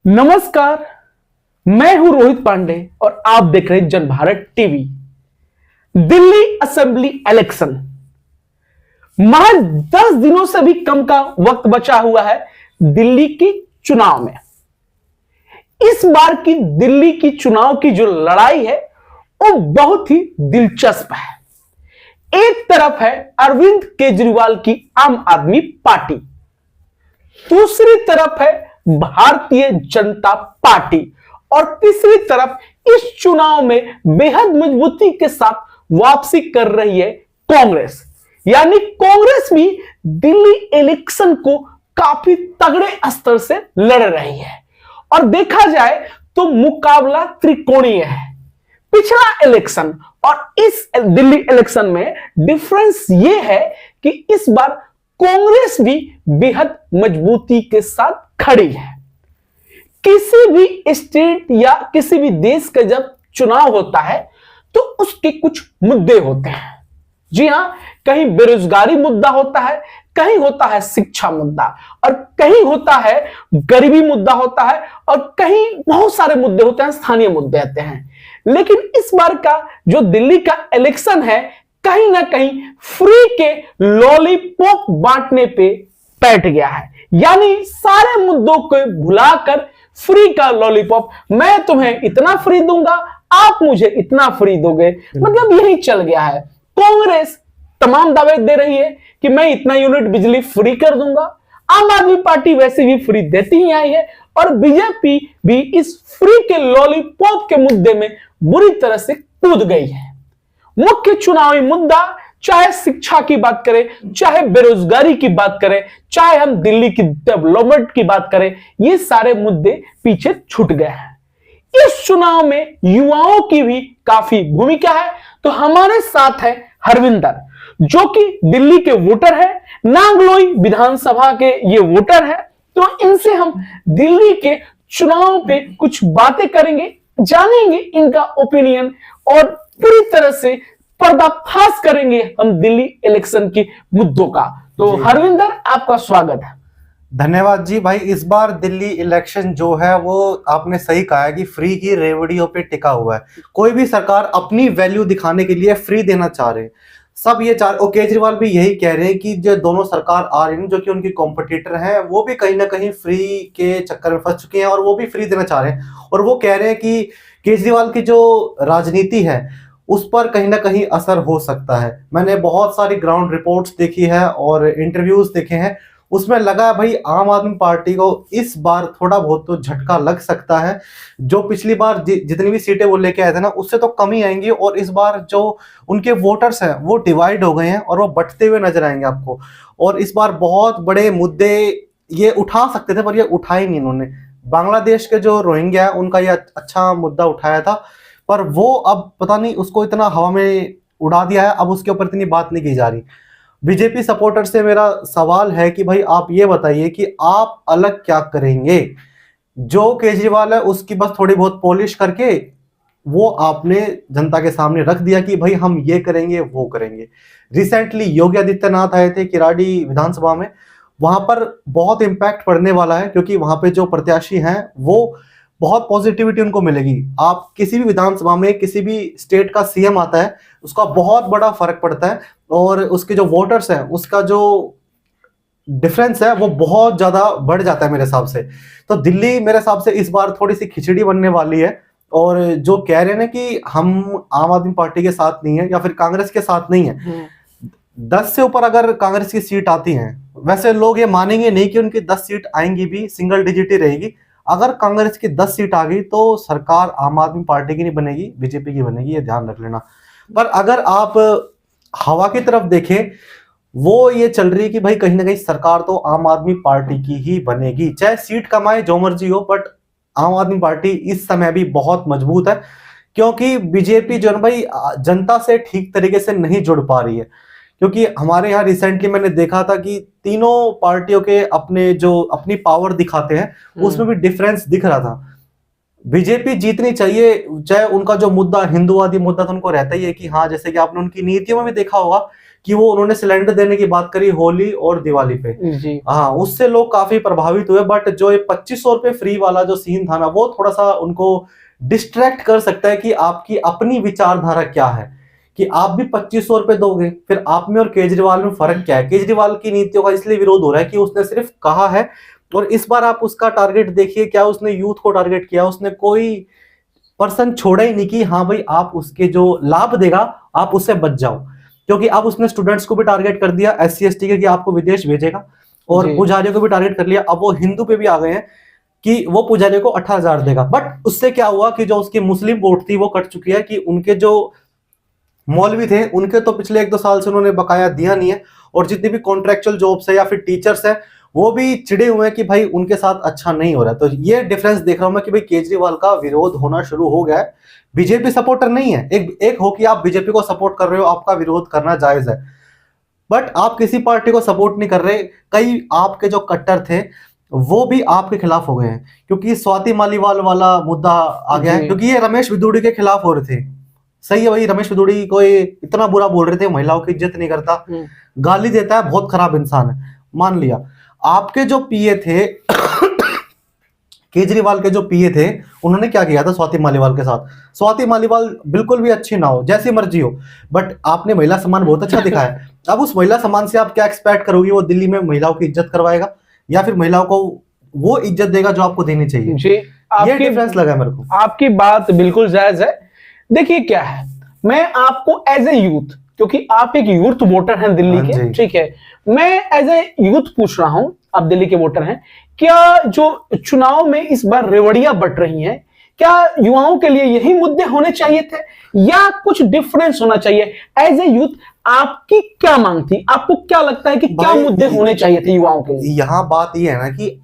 नमस्कार, मैं हूं रोहित पांडे और आप देख रहे हैं जनभारत टीवी। दिल्ली असेंबली इलेक्शन महज 10 दिनों से भी कम का वक्त बचा हुआ है दिल्ली के चुनाव में। इस बार की दिल्ली की चुनाव की जो लड़ाई है वो बहुत ही दिलचस्प है। एक तरफ है अरविंद केजरीवाल की आम आदमी पार्टी, दूसरी तरफ है भारतीय जनता पार्टी और तीसरी तरफ इस चुनाव में बेहद मजबूती के साथ वापसी कर रही है कांग्रेस। यानी कांग्रेस भी दिल्ली इलेक्शन को काफी तगड़े स्तर से लड़ रही है और देखा जाए तो मुकाबला त्रिकोणीय है। पिछला इलेक्शन और इस दिल्ली इलेक्शन में डिफरेंस यह है कि इस बार कांग्रेस भी बेहद मजबूती के साथ खड़ी है। किसी भी स्टेट या किसी भी देश का जब चुनाव होता है तो उसके कुछ मुद्दे होते हैं। जी हां, कहीं बेरोजगारी मुद्दा होता है, कहीं होता है शिक्षा मुद्दा और कहीं होता है गरीबी मुद्दा होता है और कहीं बहुत सारे मुद्दे होते हैं, स्थानीय मुद्दे आते हैं। लेकिन इस बार का जो दिल्ली का इलेक्शन है कहीं ना कहीं फ्री के लॉलीपॉप बांटने पे बैठ गया है। यानी सारे मुद्दों को भुलाकर फ्री का लॉलीपॉप, मैं तुम्हें इतना फ्री दूंगा, आप मुझे इतना फ्री दोगे, मतलब यही चल गया है। कांग्रेस तमाम दावे दे रही है कि मैं इतना यूनिट बिजली फ्री कर दूंगा। आम आदमी पार्टी वैसे भी फ्री देती ही आई है और बीजेपी भी इस फ्री के लॉलीपॉप के मुद्दे में बुरी तरह से कूद गई है। मुख्य चुनावी मुद्दा, चाहे शिक्षा की बात करें, चाहे बेरोजगारी की बात करें, चाहे हम दिल्ली की डेवलपमेंट की बात करें, ये सारे मुद्दे पीछे छूट गए हैं। इस चुनाव में युवाओं की भी काफी भूमिका है। तो हमारे साथ है हरविंदर, जो कि दिल्ली के वोटर है, नांगलोई विधानसभा के ये वोटर है। तो इनसे हम दिल्ली के चुनाव पे कुछ बातें करेंगे, जानेंगे इनका ओपिनियन और पूरी तरह से पर्दाफाश करेंगे हम दिल्ली इलेक्शन के मुद्दों का। तो हरविंदर, आपका स्वागत है। धन्यवाद जी भाई। इस बार दिल्ली इलेक्शन जो है वो आपने सही कहा है कि फ्री की रेवड़ियों पे टिका हुआ है। कोई भी सरकार अपनी वैल्यू दिखाने के लिए फ्री देना चाह रहे हैं, सब ये चाह, और केजरीवाल भी यही कह रहे हैं कि जो दोनों सरकार आ रही है जो कि उनकी कॉम्पिटिटर हैं वो भी कहीं ना कहीं फ्री के चक्कर में फंस चुके हैं और वो भी फ्री देना चाह रहे हैं। और वो कह रहे हैं कि केजरीवाल की जो राजनीति है उस पर कहीं ना कहीं असर हो सकता है। मैंने बहुत सारी ग्राउंड रिपोर्ट्स देखी है और इंटरव्यूज देखे हैं, उसमें लगा है भाई आम आदमी पार्टी को इस बार थोड़ा बहुत तो झटका लग सकता है। जो पिछली बार जितनी भी सीटें वो लेके आए थे ना, उससे तो कम ही आएंगी और इस बार जो उनके वोटर्स हैं वो डिवाइड हो गए हैं और वो बंटते हुए नजर आएंगे आपको। और इस बार बहुत बड़े मुद्दे ये उठा सकते थे पर ये उठाए नहीं इन्होंने। बांग्लादेश के जो रोहिंग्या है उनका ये अच्छा मुद्दा उठाया था, पर वो अब पता नहीं उसको इतना हवा में उड़ा दिया है, अब उसके ऊपर इतनी बात नहीं की जा रही। बीजेपी सपोर्टर से मेरा सवाल है कि भाई आप ये बताइए कि आप अलग क्या करेंगे। जो केजरीवाल है उसकी बस थोड़ी बहुत पॉलिश करके वो आपने जनता के सामने रख दिया कि भाई हम ये करेंगे वो करेंगे। रिसेंटली योगी आदित्यनाथ आए थे किराड़ी विधानसभा में, वहां पर बहुत इम्पैक्ट पड़ने वाला है क्योंकि वहां पे जो प्रत्याशी हैं वो बहुत पॉजिटिविटी उनको मिलेगी। आप किसी भी विधानसभा में किसी भी स्टेट का सीएम आता है उसका बहुत बड़ा फर्क पड़ता है और उसके जो वोटर्स हैं उसका जो डिफरेंस है वो बहुत ज्यादा बढ़ जाता है मेरे हिसाब से। तो दिल्ली मेरे हिसाब से इस बार थोड़ी सी खिचड़ी बनने वाली है। और जो कह रहे हैं ना कि हम आम आदमी पार्टी के साथ नहीं है या फिर कांग्रेस के साथ नहीं है, 10 से ऊपर अगर कांग्रेस की सीट आती है, वैसे लोग ये मानेंगे नहीं कि उनकी 10 सीट आएंगी भी सिंगल डिजिट ही रहेगी। अगर कांग्रेस की 10 सीट आ गई तो सरकार आम आदमी पार्टी की नहीं बनेगी, बीजेपी की बनेगी, ये ध्यान रख लेना। पर अगर आप हवा की तरफ देखें, वो ये चल रही है कि भाई कहीं ना कहीं सरकार तो आम आदमी पार्टी की ही बनेगी, चाहे सीट कमाए जो मर्जी हो। बट आम आदमी पार्टी इस समय भी बहुत मजबूत है क्योंकि बीजेपी जो है भाई जनता से ठीक तरीके से नहीं जुड़ पा रही है। क्योंकि हमारे यहाँ रिसेंटली मैंने देखा था कि तीनों पार्टियों के अपने जो अपनी पावर दिखाते हैं उसमें भी डिफरेंस दिख रहा था। बीजेपी जीतनी चाहिए, चाहे उनका जो मुद्दा हिंदूवादी मुद्दा तो उनको रहता ही है कि हाँ, जैसे कि आपने उनकी नीतियों में भी देखा होगा कि वो उन्होंने सिलेंडर देने की बात करी होली और दिवाली पे, जी हाँ उससे लोग काफी प्रभावित हुए। बट जो ये 2500 रुपए फ्री वाला जो सीन था ना, वो थोड़ा सा उनको डिस्ट्रैक्ट कर सकता है कि आपकी अपनी विचारधारा क्या है, कि आप भी 2500 रुपए दोगे, फिर आप में और केजरीवाल में फर्क क्या है। केजरीवाल की नीतियों का इसलिए विरोध हो रहा है कि उसने सिर्फ कहा है, और इस बार आप उसका टारगेट देखिए, क्या उसने यूथ को टारगेट किया, उसने कोई पर्सन छोड़ा ही नहीं कि हाँ भाई आप उसके जो लाभ देगा आप उससे बच जाओ। क्योंकि अब उसने स्टूडेंट्स को भी टारगेट कर दिया, SC ST के, कि आपको विदेश भेजेगा, और जी। पुजारियों को भी टारगेट कर लिया। अब वो हिंदू पे भी आ गए हैं कि वो पुजारियों को 18,000 देगा। बट उससे क्या हुआ कि जो उसकी मुस्लिम वोट थी वो कट चुकी है, कि उनके जो मौलवी थे उनके तो पिछले 1-2 साल से उन्होंने बकाया दिया नहीं है, और जितनी भी कॉन्ट्रेक्चुअल जॉब्स है या फिर टीचर्स है वो भी चिड़े हुए हैं कि भाई उनके साथ अच्छा नहीं हो रहा है। तो ये डिफरेंस देख रहा हूं मैं कि भाई केजरीवाल का विरोध होना शुरू हो गया है। बीजेपी सपोर्टर नहीं है, एक हो कि आप बीजेपी को सपोर्ट कर रहे हो, आपका विरोध करना जायज है, बट आप किसी पार्टी को सपोर्ट नहीं कर रहे। कई आपके जो कट्टर थे वो भी आपके खिलाफ हो गए हैं, क्योंकि स्वाति मालीवाल वाला मुद्दा आ गया है, जी। क्योंकि ये रमेश बिदूड़ी के खिलाफ हो रहे थे। सही है भाई, रमेश बिदूड़ी को ये इतना बुरा बोल रहे थे, महिलाओं की इज्जत नहीं करता, गाली देता है, बहुत खराब इंसान है, मान लिया। आपके जो पीए थे केजरीवाल के जो पीए थे, उन्होंने क्या किया था स्वाति मालीवाल के साथ। स्वाति मालीवाल बिल्कुल भी अच्छी ना हो, जैसी मर्जी हो, बट आपने महिला सम्मान बहुत अच्छा दिखाया है। अब उस महिला सम्मान से आप क्या एक्सपेक्ट करोगे, वो दिल्ली में महिलाओं की इज्जत करवाएगा या फिर महिलाओं को वो इज्जत देगा जो आपको देनी चाहिए? जी ये डिफरेंस लगा मेरे को। आपकी बात बिल्कुल जायज है। देखिए क्या है, मैं आपको एज ए यूथ, क्योंकि आप एक यूथ वोटर हैं दिल्ली हाँ के, जी। ठीक है, मैं एज ए यूथ पूछ रहा हूं, आप दिल्ली के वोटर हैं, क्या जो चुनाव में इस बार रेवड़ियां बट रही हैं, क्या युवाओं के लिए यही मुद्दे होने चाहिए थे या कुछ डिफरेंस होना चाहिए? एज ए यूथ आपकी क्या मांग थी? आपको क्या लगता है कि क्या भाई, मुद्दे होने चाहिए थे युवाओं के लिए? यहाँ बात ये है ना कि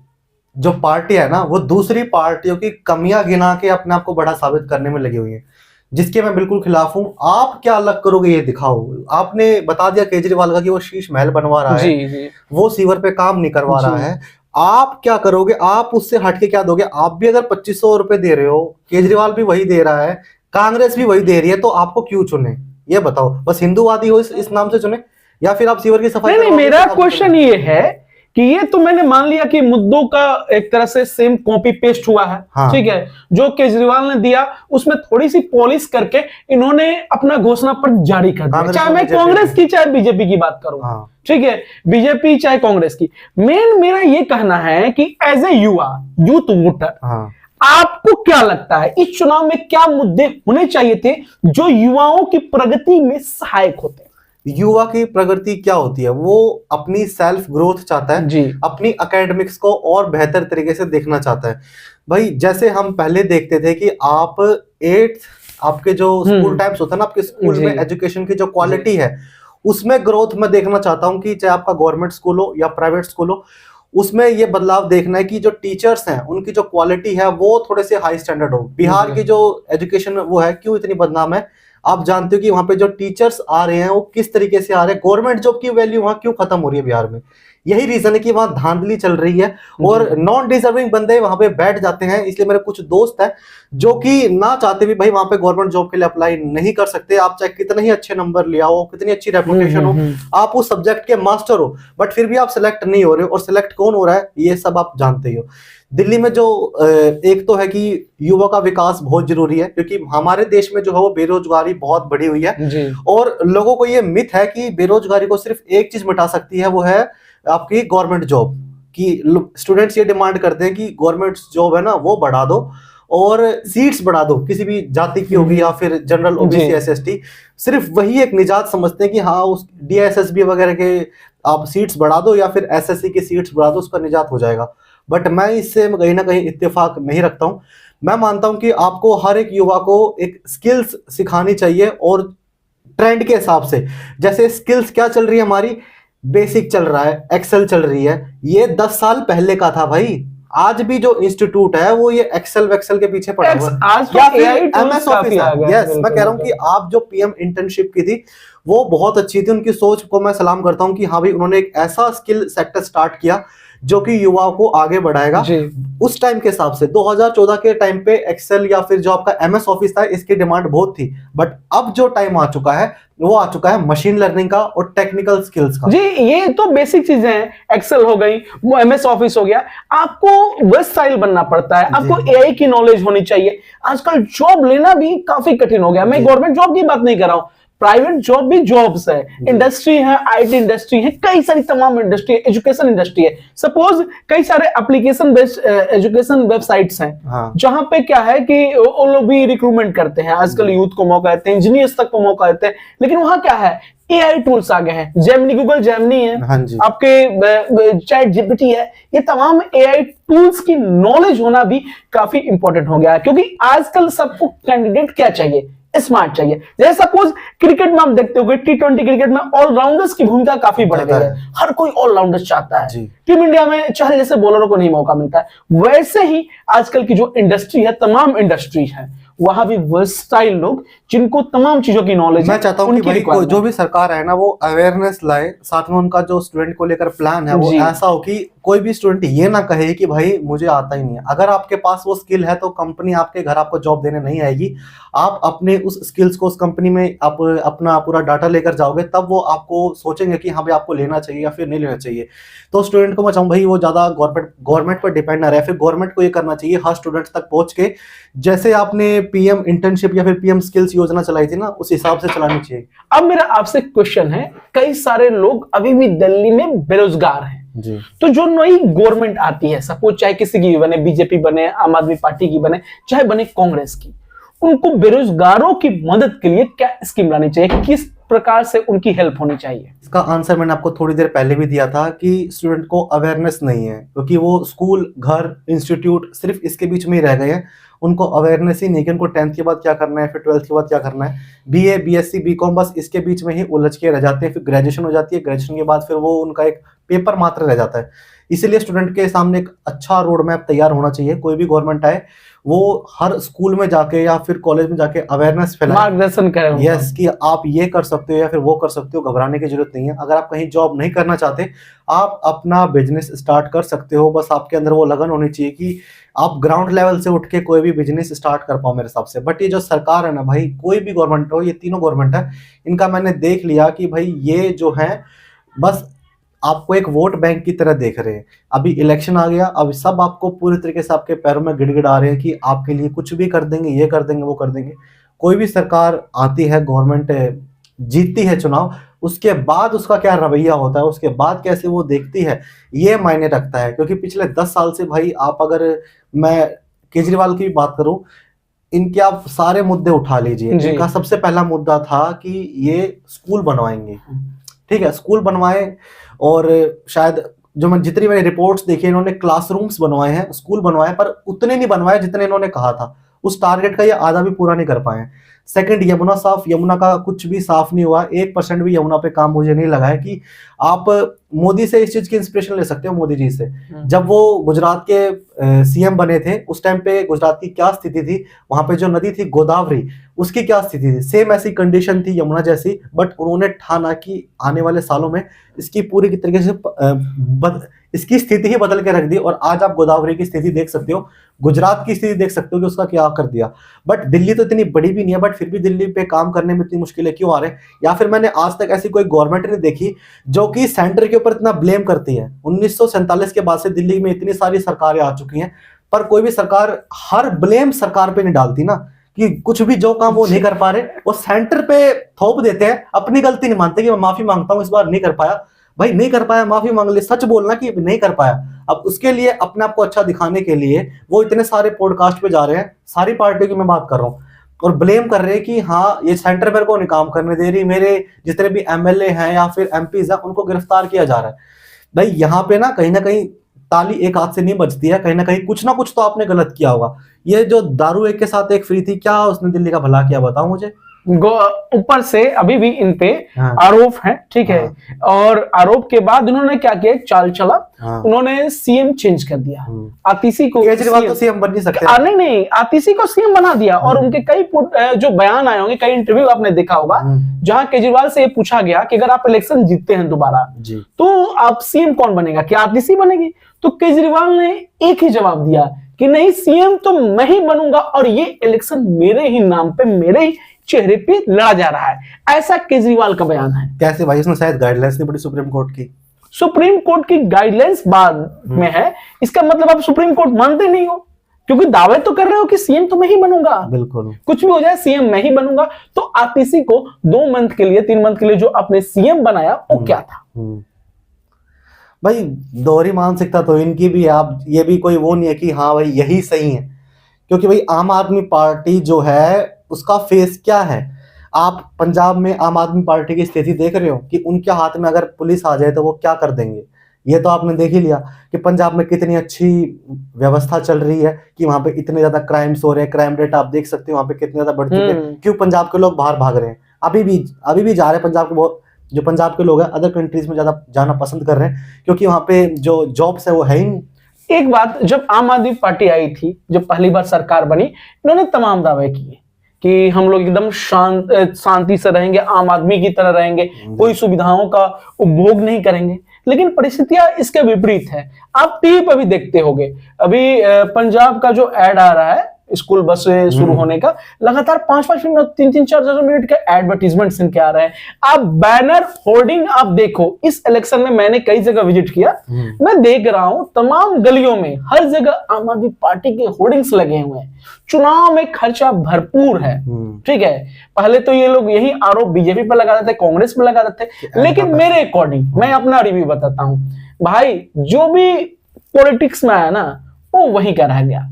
जो पार्टी है ना वो दूसरी पार्टियों की कमियां गिना के अपने आप को बड़ा साबित करने में लगी हुई है, जिसके मैं बिल्कुल खिलाफ हूं। आप क्या अलग करोगे ये दिखाओ। आपने बता दिया केजरीवाल का कि वो शीश महल बनवा रहा है, जी वो सीवर पे काम नहीं करवा रहा जी। है। आप क्या करोगे, आप उससे हटके क्या दोगे? आप भी अगर 2500 रुपए दे रहे हो, केजरीवाल भी वही दे रहा है, कांग्रेस भी वही दे रही है, तो आपको क्यों चुने? ये बताओ, बस हिंदूवादी हो इस नाम से चुने, या फिर आप सीवर की सफाई नहीं, करवाओगे मेरा तो आप क्वेश्चन चुने? ये है कि ये तो मैंने मान लिया कि मुद्दों का एक तरह से सेम कॉपी पेस्ट हुआ है, हाँ। ठीक है, जो केजरीवाल ने दिया उसमें थोड़ी सी पॉलिश करके इन्होंने अपना घोषणा पत्र जारी कर दिया, कांग्रेस चाहे और मैं बीजेपी कांग्रेस की। की चाहे बीजेपी की बात करूं, हाँ। ठीक है, बीजेपी चाहे कांग्रेस की। मेरा ये कहना है कि एज ए युवा, यूथ वोटर, हाँ। आपको क्या लगता है इस चुनाव में क्या मुद्दे होने चाहिए थे जो युवाओं की प्रगति में सहायक होते? युवा की प्रगति क्या होती है, वो अपनी सेल्फ ग्रोथ चाहता है जी। अपनी एकेडमिक्स को और बेहतर तरीके से देखना चाहता है। भाई जैसे हम पहले देखते थे कि आप 8th आपके जो स्कूल टाइम्स होता है ना, आपके स्कूल जी। में एजुकेशन की जो क्वालिटी है उसमें ग्रोथ मैं देखना चाहता हूं, कि चाहे आपका गवर्नमेंट स्कूल हो या प्राइवेट स्कूल हो, उसमें ये बदलाव देखना है कि जो टीचर्स हैं उनकी जो क्वालिटी है वो थोड़े से हाई स्टैंडर्ड हो। बिहार की जो एजुकेशन वो है क्यों इतनी बदनाम है, आप जानते हो कि वहां पे जो टीचर्स आ रहे हैं वो किस तरीके से आ रहे हैं, गवर्नमेंट जॉब की वैल्यू वहां क्यों खत्म हो रही है बिहार में? यही रीजन है कि वहां धांधली चल रही है और नॉन डिजर्विंग बंदे वहां पे बैठ जाते हैं। इसलिए मेरे कुछ दोस्त हैं जो कि ना चाहते भी भाई वहां पे गवर्नमेंट जॉब के लिए अप्लाई नहीं कर सकते। आप चाहे कितने ही अच्छे नंबर लिया हो, कितनी अच्छी रेपुटेशन हो, आप उस सब्जेक्ट के मास्टर हो, बट फिर भी आप सिलेक्ट नहीं हो रहे हो। और सिलेक्ट कौन हो रहा है ये सब आप जानते ही हो। दिल्ली में जो एक तो है कि युवा का विकास बहुत जरूरी है, क्योंकि हमारे देश में जो है वो बेरोजगारी बहुत बढ़ी हुई है जी। और लोगों को ये मिथ है कि बेरोजगारी को सिर्फ एक चीज मिटा सकती है, वो है आपकी गवर्नमेंट जॉब। कि स्टूडेंट्स ये डिमांड करते हैं कि गवर्नमेंट जॉब है ना वो बढ़ा दो और सीट्स बढ़ा दो, किसी भी जाति की होगी या फिर जनरल ओबीसी SST, सिर्फ वही एक निजात समझते हैं कि हाँ उस DSSB वगैरह के आप सीट्स बढ़ा दो या फिर SSC की सीट्स बढ़ा दो, उसका निजात हो जाएगा। बट मैं इससे कहीं ना कहीं इत्तेफाक नहीं रखता हूं। मैं मानता हूं कि आपको हर एक युवा को एक स्किल्स सिखानी चाहिए और ट्रेंड के हिसाब से। जैसे स्किल्स क्या चल रही है हमारी, बेसिक चल रहा है, एक्सेल चल रही है, ये 10 साल पहले का था भाई। आज भी जो इंस्टीट्यूट है वो ये एक्सेल वेक्सेल के पीछे पड़ा हुआ है, आज तो या फिर AI tools MS काफी ऑफिस आ है। गया है, यस, मैं बिल्कुल, कह रहा हूँ कि बिल्कुल। आप जो PM इंटर्नशिप की थी वो बहुत अच्छी थी। उनकी सोच को मैं सलाम करता हूँ कि हाँ भाई उन्होंने एक ऐसा स्किल सेक्टर स्टार्ट किया जो कि युवाओं को आगे बढ़ाएगा। जी। उस टाइम के हिसाब से 2014 के टाइम पे एक्सेल या फिर जो आपका एमएस ऑफिस था, इसकी डिमांड बहुत थी, बट अब जो टाइम आ चुका है वो आ चुका है मशीन लर्निंग का और टेक्निकल स्किल्स का। जी, ये तो बेसिक चीजें हैं, एक्सेल हो गई, वो एमएस ऑफिस हो गया। आपको वर्सटाइल बनना पड़ता है, आपको एआई की नॉलेज होनी चाहिए। आजकल जॉब लेना भी काफी कठिन हो गया। मैं गवर्नमेंट जॉब की बात नहीं कर रहा हूं, प्राइवेट जॉब भी जॉब्स है, इंडस्ट्री है, आईटी इंडस्ट्री है, कई सारी तमाम इंडस्ट्री है, एजुकेशन इंडस्ट्री है। सपोज कई सारे एप्लीकेशन बेस्ड एजुकेशन वेबसाइट्स हैं, हाँ। जहां पे क्या है कि वो लोग भी रिक्रूटमेंट करते हैं। आजकल यूथ को मौका देते हैं, इंजीनियर्स तक को मौका देते हैं, लेकिन वहां क्या है, एआई टूल्स आ गए हैं। जेमिनी, गूगल जेमिनी है, हाँ जी। आपके चैट जीपीटी है, ये तमाम एआई टूल्स की नॉलेज होना भी काफी इंपॉर्टेंट हो गया है। क्योंकि आजकल सबको कैंडिडेट क्या चाहिए, स्मार्ट चाहिए। जैसे सपोज क्रिकेट में आप देखते हो T20 क्रिकेट में ऑलराउंडर्स की भूमिका काफी बढ़ गई है, हर कोई ऑलराउंडर चाहता है। टीम इंडिया में चाहे जैसे बॉलरों को नहीं मौका मिलता है, वैसे ही आजकल की जो इंडस्ट्री है, तमाम इंडस्ट्री है, वहां भी वर्सटाइल लोग जिनको तमाम चीजों की नॉलेज। मैं चाहता हूं कि भाई जो भी सरकार है ना, वो अवेयरनेस लाए, साथ में उनका जो स्टूडेंट को लेकर प्लान है वो ऐसा हो कि कोई भी स्टूडेंट ये ना कहे कि भाई मुझे आता ही नहीं है। अगर आपके पास वो स्किल है तो कंपनी आपके घर आपको जॉब देने नहीं आएगी। आप अपने उस स्किल्स को उस कंपनी में आप अपना पूरा डाटा लेकर जाओगे, तब वो आपको सोचेंगे कि हाँ भाई आपको लेना चाहिए या फिर नहीं लेना चाहिए। तो स्टूडेंट को मैं चाहूँ भाई वो ज्यादा गवर्नमेंट पर डिपेंड ना रहे, फिर गवर्नमेंट को ये करना चाहिए हर स्टूडेंट तक पहुंच के, जैसे आपने पीएम इंटर्नशिप या फिर पीएम स्किल्स योजना चलाई थी ना, उस हिसाब से चलानी चाहिए। अब मेरा आपसे क्वेश्चन है, कई सारे लोग अभी भी दिल्ली में बेरोजगार हैं जी। तो जो नई गवर्नमेंट आती है, सपोज चाहे किसी की भी बने, बीजेपी बने, आम आदमी पार्टी की बने, चाहे बने कांग्रेस की, उनको बेरोजगारों की मदद के लिए क्या स्कीम लानी चाहिए, किस प्रकार से उनकी हेल्प होनी चाहिए? इसका आंसर मैंने आपको थोड़ी देर पहले भी दिया था कि स्टूडेंट को अवेयरनेस नहीं है, क्योंकि वो स्कूल, घर, इंस्टीट्यूट सिर्फ इसके बीच में ही रह गए हैं। उनको अवेयरनेस ही नहीं कि उनको 10th के बाद क्या करना है, फिर 12th के बाद क्या करना है, बीए, बीएससी, बीकॉम, बस इसके बीच में ही उलझ के रह जाते हैं। फिर ग्रेजुएशन हो जाती है, ग्रेजुएशन के बाद फिर वो उनका एक पेपर मात्र रह जाता है। इसीलिए स्टूडेंट के सामने एक अच्छा रोड मैप तैयार होना चाहिए। कोई भी गवर्नमेंट आए वो हर स्कूल में जाके या फिर कॉलेज में जाके अवेयरनेस फैलाए, मार्गदर्शन करें। यस, कि आप ये कर सकते हो या फिर वो कर सकते हो, घबराने की जरूरत नहीं है। अगर आप कहीं जॉब नहीं करना चाहते, आप अपना बिजनेस स्टार्ट कर सकते हो। बस आपके अंदर वो लगन होनी चाहिए कि आप ग्राउंड लेवल से उठ के कोई भी बिजनेस स्टार्ट कर पाओ मेरे हिसाब से। बट ये जो सरकार है ना भाई, कोई भी गवर्नमेंट हो, ये तीनों गवर्नमेंट है, इनका मैंने देख लिया कि भाई ये जो है बस आपको एक वोट बैंक की तरह देख रहे हैं। अभी इलेक्शन आ गया, अब सब आपको पूरी तरीके से आपके पैरों में गिड़गिड़ा रहे हैं कि आपके लिए कुछ भी कर देंगे, ये कर देंगे, वो कर देंगे। कोई भी सरकार आती है, गवर्नमेंट जीतती है चुनाव, उसके बाद उसका क्या रवैया होता है, उसके बाद कैसे वो देखती है, ये मायने रखता है। क्योंकि पिछले 10 साल से भाई, आप अगर मैं केजरीवाल की भी बात करूं, इनके आप सारे मुद्दे उठा लीजिए। इनका सबसे पहला मुद्दा था कि ये स्कूल बनवाएंगे, ठीक है, स्कूल बनवाए, और शायद जो मैं जितनी मैंने रिपोर्ट्स देखी, इन्होंने क्लासरूम्स बनवाए हैं, स्कूल बनवाए, पर उतने नहीं बनवाए जितने इन्होंने कहा था। उस टारगेट का ये आधा भी पूरा नहीं कर पाए। सेकंड, यमुना साफ, यमुना का कुछ भी साफ नहीं हुआ। 1% भी यमुना पे काम मुझे नहीं लगा है कि आप मोदी से इस चीज की इंस्पिरेशन ले सकते हो, मोदी जी से। जब वो गुजरात के सीएम बने थे, उस टाइम पे गुजरात की क्या स्थिति थी, वहां पे जो नदी थी गोदावरी, उसकी क्या स्थिति थी, सेम ऐसी कंडीशन थी यमुना जैसी। बट उन्होंने ठाना कि आने वाले सालों में इसकी पूरी की तरीके से इसकी स्थिति ही बदल के रख दी। और आज आप गोदावरी की स्थिति देख सकते हो, गुजरात की स्थिति देख सकते हो कि उसका क्या कर दिया। बट दिल्ली तो इतनी बड़ी भी नहीं है, बट फिर भी दिल्ली पे काम करने में इतनी मुश्किलें क्यों आ रहे हैं? या फिर मैंने आज तक ऐसी कोई गवर्नमेंट नहीं देखी जो कि सेंटर के ऊपर इतना ब्लेम करती है। 1947 के बाद से दिल्ली में इतनी सारी सरकारें आ चुकी हैं, पर कोई भी सरकार हर ब्लेम सरकार पे नहीं डालती ना, कि कुछ भी जो काम वो नहीं कर पा रहे वो सेंटर पे थोप देते हैं, अपनी गलती नहीं मानते कि मैं माफी मांगता हूं, इस बार नहीं कर पाया। भाई नहीं कर पाया, माफी मांग ले, सच बोलना कि नहीं कर पाया। अब उसके लिए अपने आप को अच्छा दिखाने के लिए वो इतने सारे पॉडकास्ट पे जा रहे हैं, सारी पार्टियों की मैं बात कर रहा हूँ, और ब्लेम कर रहे हैं कि हाँ ये सेंटर मेरे को नहीं काम करने दे रही, मेरे जितने भी एमएलए हैं या फिर एमपीज हैं उनको गिरफ्तार किया जा रहा है। भाई यहाँ पे ना कहीं ताली एक हाथ से नहीं बजती है, कहीं ना कहीं कुछ ना कुछ तो आपने गलत किया होगा। ये जो दारू एक के साथ एक फ्री थी, क्या उसने दिल्ली का भला किया, बताओ मुझे? ऊपर से अभी भी इन पे हाँ। आरोप है, ठीक है। और आरोप के बाद उन्होंने क्या किया, चाल चला, हाँ। उन्होंने सीएम चेंज कर दिया। आतिशी को केजरीवाल तो सीएम बन नहीं सकते। नहीं नहीं, आतिशी को सीएम बना दिया। और उनके कई जो बयान आए होंगे, कई इंटरव्यू आपने देखा होगा, जहां केजरीवाल से ये पूछा गया कि अगर आप इलेक्शन जीतते हैं दोबारा जी, तो आप सीएम कौन बनेगा, क्या आतिशी बनेगी? तो केजरीवाल ने एक ही जवाब दिया कि नहीं, सीएम तो मैं ही बनूंगा और ये इलेक्शन मेरे ही नाम पे, मेरे ही चेहरे पे लड़ा जा रहा है। ऐसा केजरीवाल का बयान है। कैसे भाई? उसने शायद गाइडलाइंस नहीं पड़ी सुप्रीम कोर्ट की। सुप्रीम कोर्ट की गाइडलाइंस बाद में है, इसका मतलब आप सुप्रीम कोर्ट मानते नहीं हो, क्योंकि दावे तो कर रहे हो कि सीएम तो मैं ही बनूंगा। बिल्कुल, कुछ भी हो जाए सीएम मैं ही बनूंगा। तो आतिशी को 2 मंथ के लिए, 3 मंथ के लिए जो आपने सीएम बनाया, वो क्या था? भाई दोहरी मानसिकता तो इनकी भी है। आप ये भी कोई वो नहीं है कि हाँ भाई यही सही है, क्योंकि भाई आम आदमी पार्टी जो है उसका फेस क्या है? आप पंजाब में आम आदमी पार्टी की स्थिति देख रहे हो कि उनके हाथ में अगर पुलिस आ जाए तो वो क्या कर देंगे। ये तो आपने देख ही लिया कि पंजाब में कितनी अच्छी व्यवस्था चल रही है, कि वहां पे इतने ज्यादा क्राइम्स हो रहे हैं, क्राइम रेट आप देख सकते हो वहां पे कितने ज्यादा बढ़ चुके हैं। क्यों पंजाब के लोग बाहर भाग रहे हैं? अभी भी जा रहे हैं पंजाब के, बहुत जो पंजाब के लोग हैं अदर कंट्रीज में ज्यादा जाना पसंद कर रहे हैं, क्योंकि वहां पे जो जॉब्स है वो है ही नहीं। एक बात, जब आम आदमी पार्टी आई थी, जब पहली बार सरकार बनी, इन्होंने तमाम दावे किए कि हम लोग एकदम शांति से रहेंगे, आम आदमी की तरह रहेंगे, कोई सुविधाओं का उपभोग नहीं करेंगे। लेकिन परिस्थितियां इसके विपरीत है। आप टीवी पर भी देखते होंगे, अभी पंजाब का जो एड आ रहा है स्कूल बस शुरू होने का, लगातार 5-5 मिनट, 3-3, 4-4 मिनट के एडवर्टीजमेंट इनके आ रहे हैं। आप बैनर होर्डिंग आप देखो, इस इलेक्शन में मैंने कई जगह विजिट किया, मैं देख रहा हूं तमाम गलियों में हर जगह आम आदमी पार्टी के होर्डिंग्स लगे हुए हैं। चुनाव में खर्चा भरपूर है, ठीक है। पहले तो ये लोग यही आरोप बीजेपी पर लगा देते, कांग्रेस में लगा देते, लेकिन मेरे अकॉर्डिंग, मैं अपना रिव्यू बताता हूं भाई, जो भी पॉलिटिक्स में आया ना, वो वहीं का रह गया।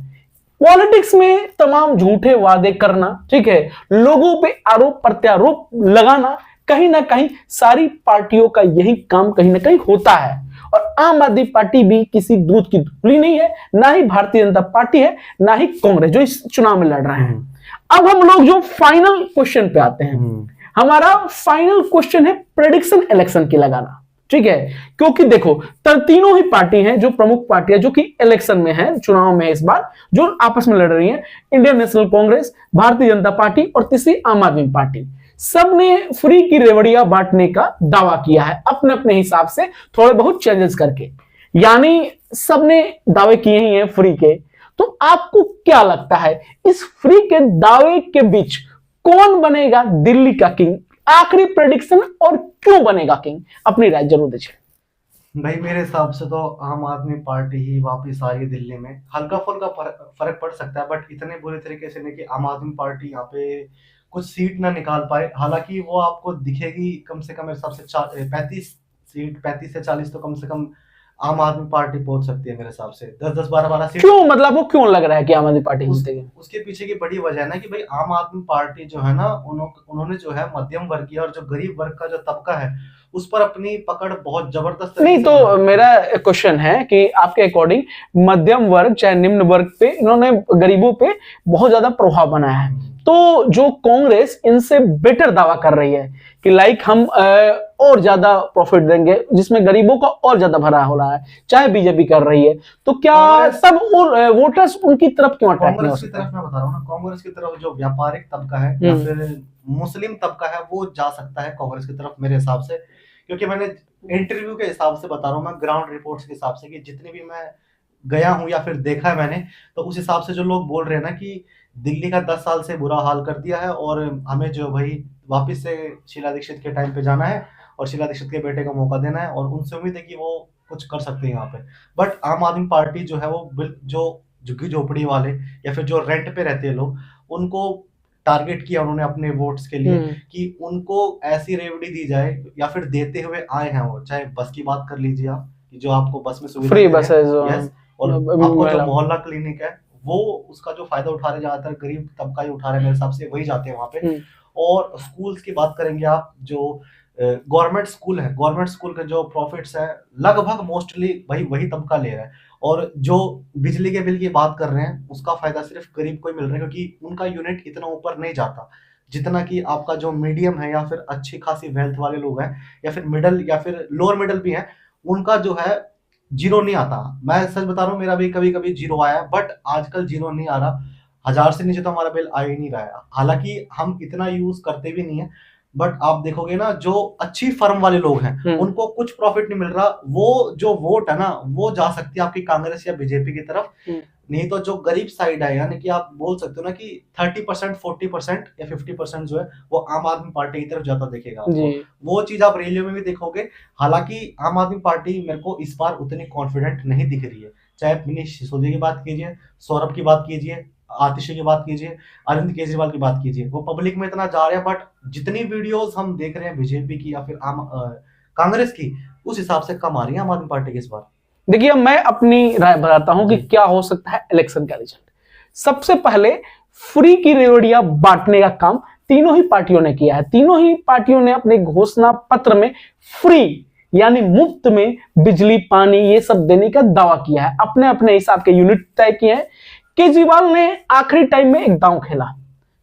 पॉलिटिक्स में तमाम झूठे वादे करना, ठीक है, लोगों पे आरोप प्रत्यारोप लगाना, कहीं ना कहीं सारी पार्टियों का यही काम कहीं ना कहीं होता है। और आम आदमी पार्टी भी किसी दूध की धुली नहीं है, ना ही भारतीय जनता पार्टी है, ना ही कांग्रेस जो इस चुनाव में लड़ रहे हैं। अब हम लोग जो फाइनल क्वेश्चन पे आते हैं, हमारा फाइनल क्वेश्चन है प्रेडिक्शन इलेक्शन की लगाना, ठीक है। क्योंकि देखो, तीनों ही पार्टी हैं जो प्रमुख पार्टियां जो कि इलेक्शन में है, चुनाव में इस बार जो आपस में लड़ रही हैं, Indian national Congress, Bharatiya Janata party और तीसरी आम आदमी पार्टी, सबने फ्री की रेवड़ियां बांटने का दावा किया है अपने अपने हिसाब से, थोड़े बहुत चेंजेस करके, यानी सबने दावे किए ही हैं फ्री के। तो आपको क्या लगता है इस फ्री के दावे के बीच कौन बनेगा दिल्ली का किंग? आखिरी प्रेडिक्शन, और क्यों बनेगा किंग? अपनी राय जरूर दीजिए। भाई मेरे हिसाब से तो आम आदमी पार्टी ही वापस आ रही है दिल्ली में। हल्का फुल्का फर्क पड़ सकता है, बट इतने बुरे तरीके से नहीं कि आम आदमी पार्टी यहाँ पे कुछ सीट ना निकाल पाए। हालांकि वो आपको दिखेगी कम से कम मेरे हिसाब से 35 सीट, 35 से 40 तो कम से कम आम आदमी पार्टी पहुंच सकती है मेरे हिसाब से। 10-10, 12-12 सीट। क्यों, मतलब वो क्यों लग रहा है कि आम आदमी पार्टी जीतेगी? उसके पीछे की बड़ी वजह है ना कि भाई आम आदमी पार्टी जो है ना, उन्होंने जो है मध्यम वर्गीय और जो गरीब वर्ग का जो तबका है उस पर अपनी पकड़ बहुत जबरदस्त नहीं, तो मेरा क्वेश्चन है कि आपके अकॉर्डिंग मध्यम वर्ग चाहे निम्न वर्ग पे इन्होंने गरीबों पे बहुत ज्यादा प्रभाव बनाया है, तो जो कांग्रेस इनसे बेटर दावा कर रही है कि लाइक हम और ज्यादा प्रॉफिट देंगे, जिसमें गरीबों का और ज्यादा भरा हो रहा है, चाहे बीजेपी कर रही है, तो क्या सब वोटर्स उनकी तरफ क्यों अट्रैक्ट नहीं हो सकते? कांग्रेस की तरफ मैं बता रहा हूँ ना, कांग्रेस की तरफ जो व्यापारिक तबका है या फिर मुस्लिम तबका है वो जा सकता है कांग्रेस की तरफ मेरे हिसाब से। क्योंकि मैंने इंटरव्यू के हिसाब से बता रहा हूँ मैं, ग्राउंड रिपोर्ट्स के हिसाब से, कि जितने भी मैं गया हूँ या फिर देखा है मैंने, तो उस हिसाब से जो लोग बोल रहे हैं ना कि दिल्ली का 10 साल से बुरा हाल कर दिया है और हमें जो भाई वापस से शीला दीक्षित के टाइम पे जाना है और शीला दीक्षित के बेटे को मौका देना है, और उनसे उम्मीद है कि वो कुछ कर सकते हैं यहाँ पे। बट आम आदमी पार्टी जो है वो जो झुग्गी झोपड़ी वाले या फिर जो रेंट पे रहते हैं लोग, उनको टारगेट किया उन्होंने अपने वोट्स के लिए कि उनको ऐसी रेवड़ी दी जाए, या फिर देते हुए आए हैं वो। चाहे बस की बात कर लीजिए आप, कि जो आपको बस में सुविधा फ्री बसेस, यस, और आपको जो मोहल्ला क्लिनिक है वो उसका जो फायदा उठा रहे, ज्यादातर गरीब तबका ही उठा रहे हैं मेरे हिसाब से, वही जाते हैं वहां पे। और स्कूल्स की बात करेंगे आप, जो गवर्नमेंट स्कूल है, गवर्नमेंट स्कूल के जो प्रॉफिट्स है लगभग मोस्टली वही तबका ले रहा है। और जो बिजली के बिल की बात कर रहे हैं उसका फायदा सिर्फ गरीब को ही मिल रहा है, क्योंकि उनका यूनिट इतना ऊपर नहीं जाता जितना कि आपका जो मीडियम है या फिर अच्छी खासी वेल्थ वाले लोग हैं या फिर मिडिल या फिर लोअर मिडिल भी है, उनका जो है जीरो नहीं आता। मैं सच बता रहा हूँ, मेरा भी कभी कभी जीरो आया, बट आजकल जीरो नहीं आ रहा। 1000 से नीचे तो हमारा बिल आ ही नहीं रहा है। हालांकि हम इतना यूज करते भी नहीं है, बट आप देखोगे ना, जो अच्छी फर्म वाले लोग हैं उनको कुछ प्रॉफिट नहीं मिल रहा। वो जो वोट है ना, वो जा सकती है आपकी कांग्रेस या बीजेपी की तरफ, नहीं तो जो गरीब साइड है, यानी कि आप बोल सकते हो ना कि 30%, 40% या 50% जो है वो आम आदमी पार्टी की तरफ जाता दिखेगा आपको। वो चीज आप रैलियों में भी देखोगे। हालांकि आम आदमी पार्टी मेरे को इस बार उतनी कॉन्फिडेंट नहीं दिख रही है। चाहे मनीष सिसोदिया की बात कीजिए, सौरभ की बात कीजिए, आतिशी की बात कीजिए, अरविंद केजरीवाल की बात कीजिए, वो पब्लिक में इतना जा रहे हैं, बट जितनी वीडियोस हम देख रहे हैं बीजेपी की या फिर कांग्रेस की, उस हिसाब से कम आ रही है आम आदमी पार्टी की इस बार। देखिए, मैं अपनी राय बताता हूं कि क्या हो सकता है इलेक्शन का रिजल्ट। सबसे पहले फ्री की रेवड़ियां बांटने का काम तीनों ही पार्टियों ने किया है। तीनों ही पार्टियों ने अपने घोषणा पत्र में फ्री यानी मुफ्त में बिजली, पानी ये सब देने का दावा किया है। अपने अपने हिसाब के यूनिट तय किए हैं। केजरीवाल ने आखिरी टाइम में एक दांव खेला,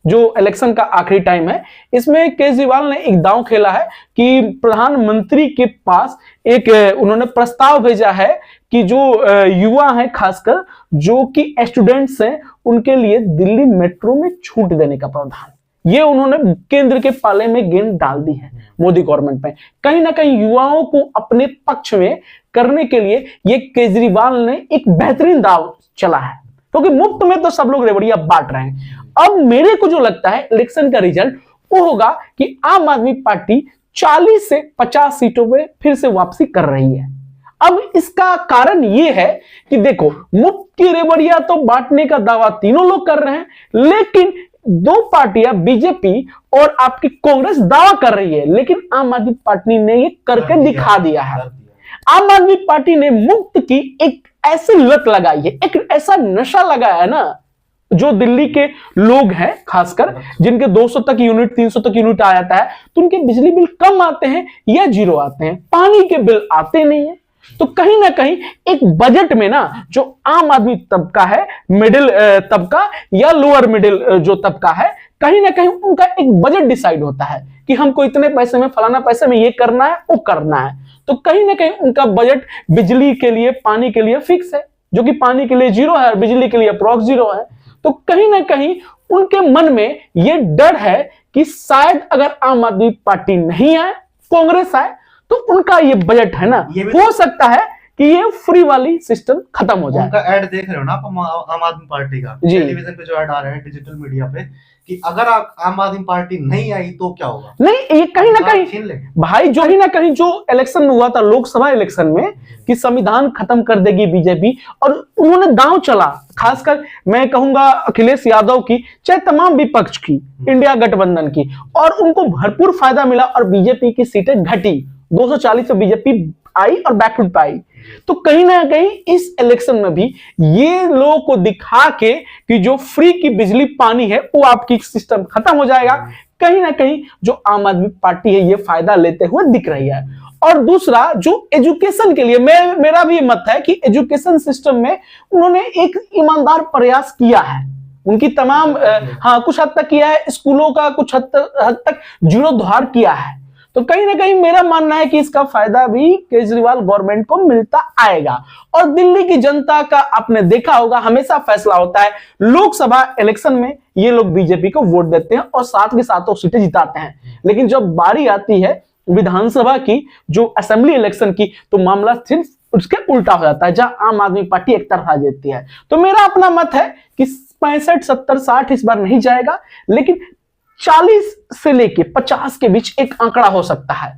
जो इलेक्शन का आखिरी टाइम है, इसमें केजरीवाल ने एक दांव खेला है कि प्रधानमंत्री के पास एक उन्होंने प्रस्ताव भेजा है कि जो युवा हैं, खासकर जो कि स्टूडेंट्स हैं, उनके लिए दिल्ली मेट्रो में छूट देने का प्रावधान, ये उन्होंने केंद्र के पाले में गेंद डाल दी है मोदी गवर्नमेंट में। कहीं ना कहीं युवाओं को अपने पक्ष में करने के लिए ये केजरीवाल ने एक बेहतरीन दाव चला है, क्योंकि मुफ्त में तो सब लोग रेवड़ियां बांट रहे हैं। अब मेरे को जो लगता है इलेक्शन का रिजल्ट वो होगा कि आम आदमी पार्टी 40 से 50 सीटों पे फिर से वापसी कर रही है। अब इसका कारण ये है कि देखो, मुफ्त की रेवड़ियां तो बांटने का दावा तीनों लोग कर रहे हैं, लेकिन दो पार्टियां बीजेपी और आपकी कांग्रेस दावा कर रही है, लेकिन आम आदमी पार्टी ने ये करके दिखा दिया है। आम आदमी पार्टी ने मुफ्त की एक ऐसी लत लगाई है, एक ऐसा नशा लगाया है ना, जो दिल्ली के लोग हैं खासकर, जिनके 200 तक यूनिट, 300 तक यूनिट आ जाता है, तो उनके बिजली बिल कम आते हैं या जीरो आते हैं, पानी के बिल आते नहीं है। तो कहीं ना कहीं एक बजट में ना, जो आम आदमी तबका है, मिडिल तबका या लोअर मिडिल जो तबका है, कहीं ना कहीं उनका एक बजट डिसाइड होता है कि हमको इतने पैसे में, फलाना पैसे में ये करना है, वो करना है। तो कहीं ना कहीं उनका बजट बिजली के लिए, पानी के लिए फिक्स है, जो कि पानी के लिए जीरो है और बिजली के लिए अप्रॉक्स जीरो है। तो कहीं ना कहीं उनके मन में यह डर है कि शायद अगर आम आदमी पार्टी नहीं आए, कांग्रेस आए, तो उनका ये बजट है ना, हो सकता है कि ये फ्री वाली सिस्टम खत्म हो जाए। उनका ऐड देख रहे हो ना आप, आम आदमी पार्टी का टेलीविजन पे जो ऐड आ रहा है, डिजिटल मीडिया पे, कि अगर आम आदमी पार्टी नहीं आई तो क्या होगा। नहीं, ये कहीं ना कहीं भाई, जो ही ना कहीं जो इलेक्शन में हुआ था, लोकसभा इलेक्शन में, कि संविधान खत्म कर देगी बीजेपी, और उन्होंने दांव चला, खासकर मैं कहूंगा अखिलेश यादव की, चाहे तमाम विपक्ष की, इंडिया गठबंधन की, और उनको भरपूर फायदा मिला और बीजेपी की सीटें घटी, 240 से बीजेपी आई और बैकफुट पे आई। तो कहीं ना कहीं इस इलेक्शन में भी ये लोगों को दिखा के कि जो फ्री की बिजली, पानी है, वो आपकी सिस्टम खत्म हो जाएगा, कहीं ना कहीं जो आम आदमी पार्टी है ये फायदा लेते हुए दिख रही है। और दूसरा, जो एजुकेशन के लिए मेरा भी मत है कि एजुकेशन सिस्टम में उन्होंने एक ईमानदार प्रयास किया है, उनकी तमाम कुछ हद तक किया है, स्कूलों का कुछ हद तक जीर्णोद्धार किया है। तो कहीं ना कहीं मेरा मानना है कि इसका फायदा भी केजरीवाल गवर्नमेंट को मिलता आएगा। और दिल्ली की जनता का आपने देखा होगा, हमेशा फैसला होता है लोकसभा इलेक्शन में, ये लोग बीजेपी को वोट देते हैं और साथ के साथ सीटें जिताते हैं, लेकिन जब बारी आती है विधानसभा की, जो असेंबली इलेक्शन की, तो मामला सिर्फ उसके उल्टा हो जाता है, जहां आम आदमी पार्टी एक तरफा देती है। तो मेरा अपना मत है कि 65, 70, 60 इस बार नहीं जाएगा, लेकिन 40 से लेके 50 के बीच एक आंकड़ा हो सकता है।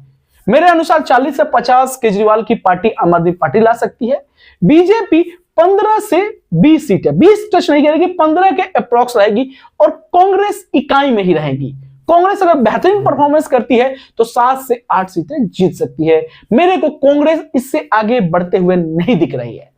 मेरे अनुसार 40 से 50 केजरीवाल की पार्टी, आम आदमी पार्टी ला सकती है। बीजेपी 15 से 20 सीटें, 20 टच नहीं करेगी, 15 के अप्रॉक्स रहेगी, और कांग्रेस इकाई में ही रहेगी। कांग्रेस अगर बेहतरीन परफॉर्मेंस करती है तो 7 से 8 सीटें जीत सकती है। मेरे को कांग्रेस इससे आगे बढ़ते हुए नहीं दिख रही है।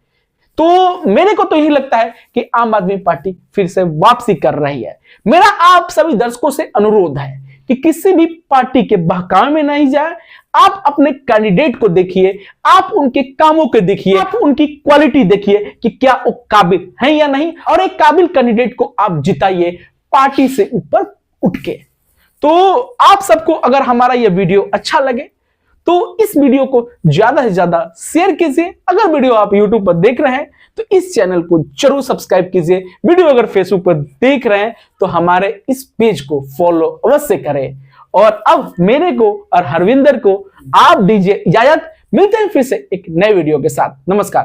तो मेरे को तो यही लगता है कि आम आदमी पार्टी फिर से वापसी कर रही है। मेरा आप सभी दर्शकों से अनुरोध है कि किसी भी पार्टी के बहकावे में नहीं जाए। आप अपने कैंडिडेट को देखिए, आप उनके कामों को देखिए, आप उनकी क्वालिटी देखिए कि क्या वो काबिल है या नहीं, और एक काबिल कैंडिडेट को आप जिताइए पार्टी से ऊपर उठ के। तो आप सबको अगर हमारा यह वीडियो अच्छा लगे तो इस वीडियो को ज्यादा से ज्यादा शेयर कीजिए। अगर वीडियो आप YouTube पर देख रहे हैं तो इस चैनल को जरूर सब्सक्राइब कीजिए। वीडियो अगर फेसबुक पर देख रहे हैं तो हमारे इस पेज को फॉलो अवश्य करें। और अब मेरे को और हरविंदर को आप दीजिए इजाजत। मिलते हैं फिर से एक नए वीडियो के साथ। नमस्कार।